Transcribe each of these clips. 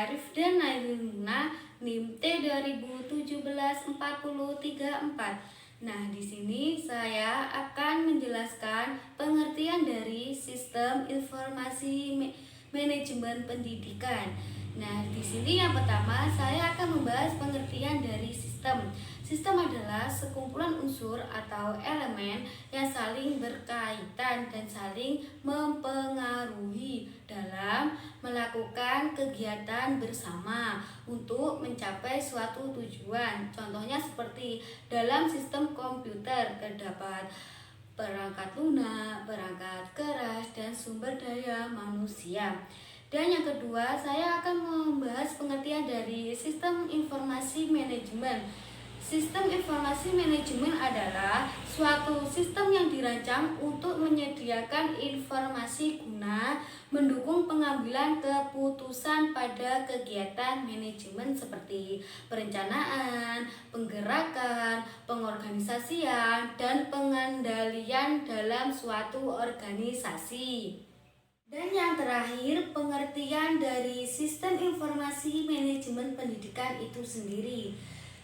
Arif dan Nailuna NIM T2017-4034. Nah, di sini saya akan menjelaskan pengertian dari sistem informasi manajemen pendidikan. Nah, di sini yang pertama saya akan membahas pengertian dari sistem. Sistem adalah sekumpulan unsur atau elemen yang saling berkaitan dan saling mempengaruhi dalam melakukan kegiatan bersama untuk mencapai suatu tujuan. Contohnya seperti dalam sistem komputer terdapat perangkat lunak, perangkat keras, dan sumber daya manusia. Dan yang kedua, saya akan membahas pengertian dari sistem informasi manajemen. Sistem informasi manajemen adalah suatu sistem yang dirancang untuk menyediakan informasi guna mendukung pengambilan keputusan pada kegiatan manajemen seperti perencanaan, penggerakan, pengorganisasian, dan pengendalian dalam suatu organisasi. Dan yang terakhir, pengertian dari sistem informasi manajemen pendidikan itu sendiri.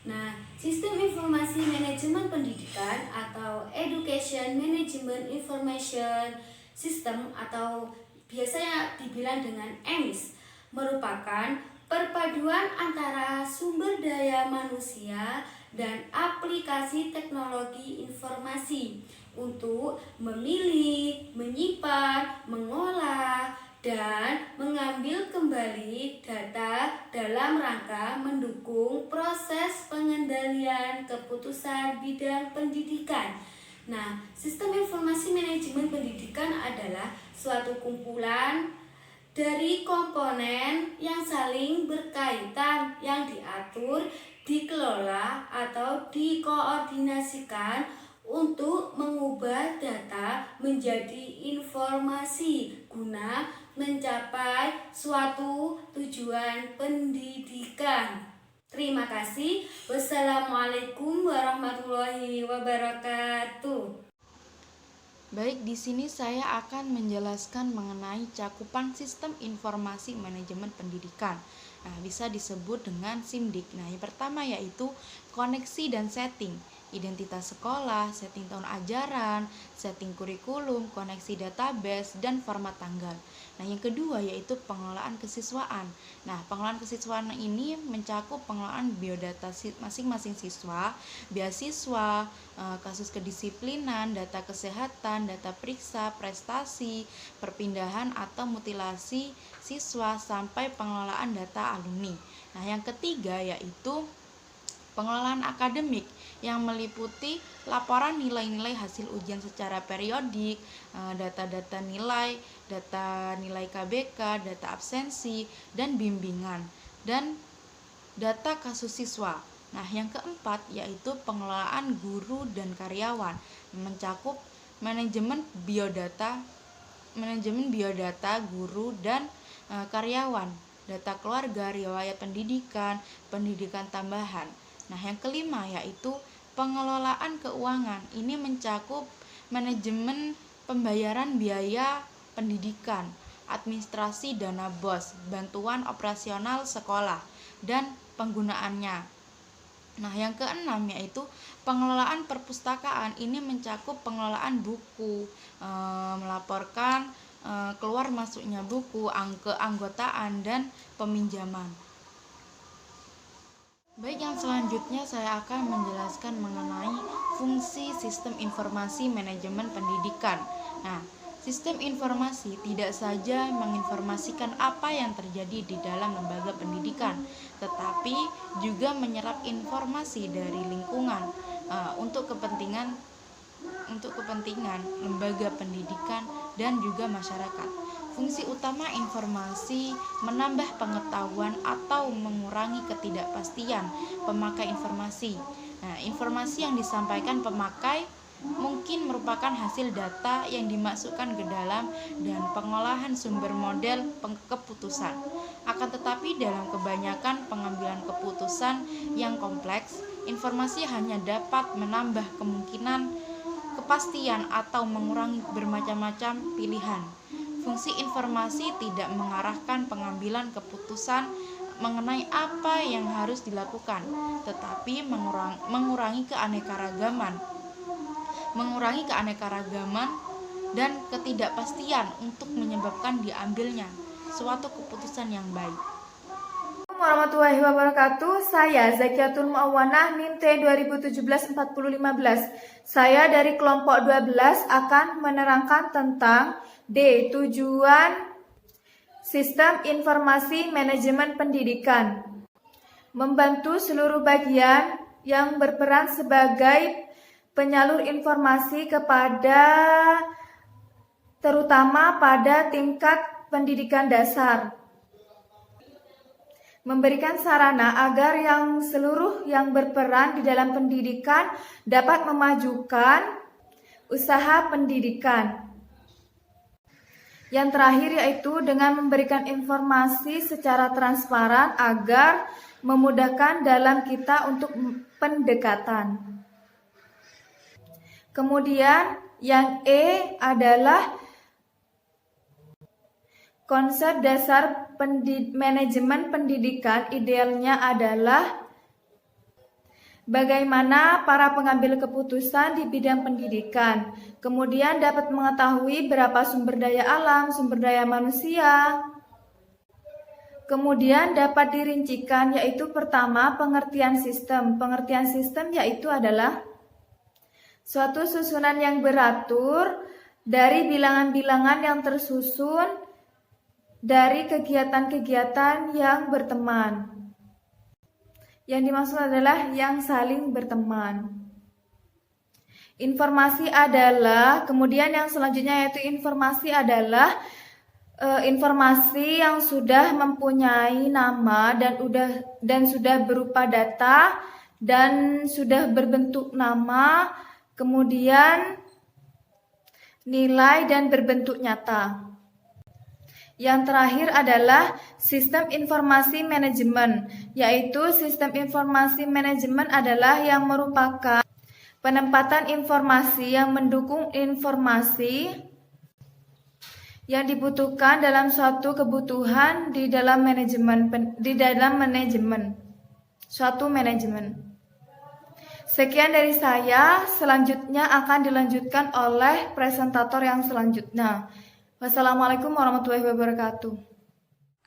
Nah, sistem informasi manajemen pendidikan atau Education Management Information System atau biasanya dibilang dengan EMIS merupakan perpaduan antara sumber daya manusia dan aplikasi teknologi informasi untuk memilih, menyimpan, mengolah, dan mengambil kembali data dalam rangka mendukung proses pengendalian keputusan bidang pendidikan. Nah, sistem informasi manajemen pendidikan adalah suatu kumpulan dari komponen yang saling berkaitan yang diatur, dikelola, atau dikoordinasikan untuk mengubah data menjadi informasi guna mencapai suatu tujuan pendidikan. Terima kasih. Wassalamualaikum warahmatullahi wabarakatuh. Baik, di sini saya akan menjelaskan mengenai cakupan sistem informasi manajemen pendidikan. Nah, bisa disebut dengan SIMDIK. Nah, yang pertama yaitu koneksi dan setting, identitas sekolah, setting tahun ajaran, setting kurikulum, koneksi database, dan format tanggal. Nah, yang kedua yaitu pengelolaan kesiswaan. Nah, pengelolaan kesiswaan ini mencakup pengelolaan biodata masing-masing siswa, beasiswa, kasus kedisiplinan, data kesehatan, data periksa, prestasi, perpindahan atau mutilasi siswa, sampai pengelolaan data alumni. Nah, yang ketiga yaitu pengelolaan akademik yang meliputi laporan nilai-nilai hasil ujian secara periodik, data-data nilai, data nilai KBK, data absensi, dan bimbingan, dan data kasus siswa. Nah, yang keempat yaitu pengelolaan guru dan karyawan, mencakup manajemen biodata guru dan karyawan, data keluarga, riwayat pendidikan, pendidikan tambahan. Nah, yang kelima yaitu pengelolaan keuangan. Ini mencakup manajemen pembayaran biaya pendidikan, administrasi dana BOS, bantuan operasional sekolah, dan penggunaannya. Nah, yang keenam yaitu pengelolaan perpustakaan. Ini mencakup pengelolaan buku, melaporkan keluar masuknya buku, keanggotaan, dan peminjaman. Baik, yang selanjutnya saya akan menjelaskan mengenai fungsi sistem informasi manajemen pendidikan. Nah, sistem informasi tidak saja menginformasikan apa yang terjadi di dalam lembaga pendidikan, tetapi juga menyerap informasi dari lingkungan untuk kepentingan lembaga pendidikan dan juga masyarakat. Fungsi utama informasi menambah pengetahuan atau mengurangi ketidakpastian pemakai informasi. Nah, informasi yang disampaikan pemakai mungkin merupakan hasil data yang dimasukkan ke dalam dan pengolahan sumber model keputusan. Akan tetapi dalam kebanyakan pengambilan keputusan yang kompleks, informasi hanya dapat menambah kemungkinan kepastian atau mengurangi bermacam-macam pilihan. Fungsi informasi tidak mengarahkan pengambilan keputusan mengenai apa yang harus dilakukan, tetapi mengurangi keanekaragaman dan ketidakpastian untuk menyebabkan diambilnya suatu keputusan yang baik. Warahmatullahi wabarakatuh. Saya Zakiatul Muawanah NIM T 2017-4015. Saya dari kelompok 12 akan menerangkan tentang D. Tujuan Sistem Informasi Manajemen Pendidikan. Membantu seluruh bagian yang berperan sebagai penyalur informasi terutama pada tingkat pendidikan dasar. Memberikan sarana agar seluruh yang berperan di dalam pendidikan dapat memajukan usaha pendidikan. Yang terakhir yaitu dengan memberikan informasi secara transparan agar memudahkan dalam kita untuk pendekatan. Kemudian yang E adalah konsep dasar manajemen pendidikan. Idealnya adalah bagaimana para pengambil keputusan di bidang pendidikan, kemudian dapat mengetahui berapa sumber daya alam, sumber daya manusia. Kemudian dapat dirincikan, yaitu pertama pengertian sistem. Pengertian sistem yaitu adalah suatu susunan yang beratur dari bilangan-bilangan yang tersusun dari kegiatan-kegiatan yang berteman. Yang dimaksud adalah yang saling berteman. Informasi adalah, kemudian yang selanjutnya yaitu informasi adalah informasi yang sudah mempunyai nama dan sudah berupa data dan sudah berbentuk nama, kemudian nilai dan berbentuk nyata. Yang terakhir adalah sistem informasi manajemen, yaitu sistem informasi manajemen adalah yang merupakan penempatan informasi yang mendukung informasi yang dibutuhkan dalam suatu kebutuhan di dalam suatu manajemen. Sekian dari saya, selanjutnya akan dilanjutkan oleh presentator yang selanjutnya. Wassalamualaikum warahmatullahi wabarakatuh.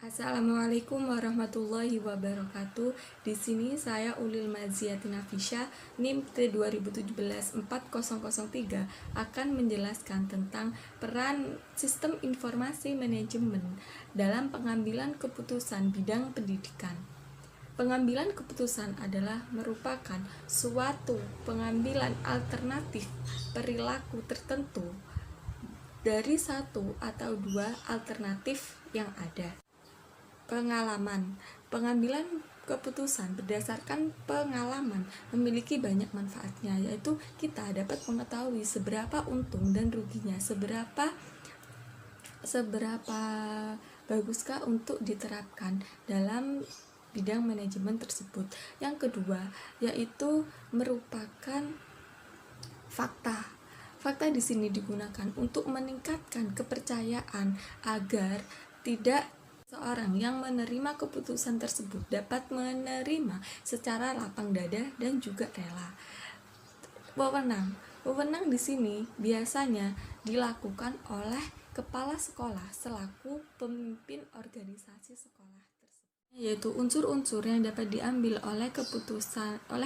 Assalamualaikum warahmatullahi wabarakatuh. Di sini saya Ulil Maziati Nafisha NIM T 2017-4003 akan menjelaskan tentang peran sistem informasi manajemen dalam pengambilan keputusan bidang pendidikan. Pengambilan keputusan adalah merupakan suatu pengambilan alternatif perilaku tertentu dari satu atau dua alternatif yang ada. Pengambilan keputusan berdasarkan pengalaman memiliki banyak manfaatnya, yaitu kita dapat mengetahui seberapa untung dan ruginya, seberapa baguskah untuk diterapkan dalam bidang manajemen tersebut. Yang kedua yaitu merupakan fakta. Fakta di sini digunakan untuk meningkatkan kepercayaan agar tidak seorang yang menerima keputusan tersebut dapat menerima secara lapang dada dan juga rela. Wewenang di sini biasanya dilakukan oleh kepala sekolah selaku pemimpin organisasi sekolah, yaitu unsur-unsur yang dapat diambil oleh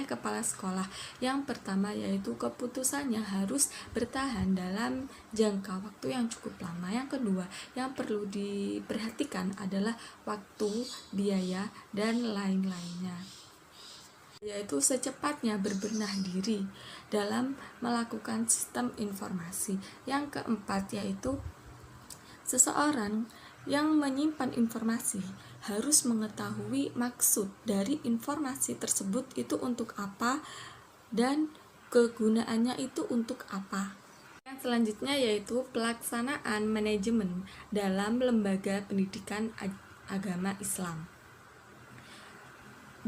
kepala sekolah. Yang pertama yaitu keputusannya harus bertahan dalam jangka waktu yang cukup lama. Yang kedua yang perlu diperhatikan adalah waktu, biaya, dan lain-lainnya, yaitu secepatnya berbenah diri dalam melakukan sistem informasi. Yang keempat yaitu seseorang yang menyimpan informasi harus mengetahui maksud dari informasi tersebut itu untuk apa dan kegunaannya itu untuk apa. Yang selanjutnya yaitu pelaksanaan manajemen dalam lembaga pendidikan agama Islam.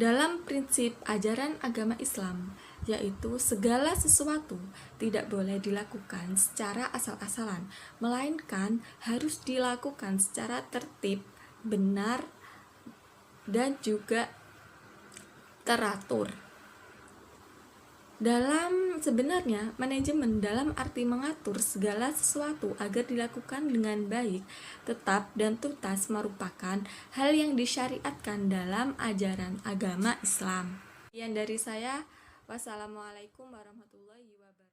Dalam prinsip ajaran agama Islam, yaitu segala sesuatu tidak boleh dilakukan secara asal-asalan, melainkan harus dilakukan secara tertib, benar, dan juga teratur. Sebenarnya manajemen dalam arti mengatur segala sesuatu agar dilakukan dengan baik, tetap dan tuntas merupakan hal yang disyariatkan dalam ajaran agama Islam. Sekian dari saya. Wassalamualaikum warahmatullahi wabarakatuh.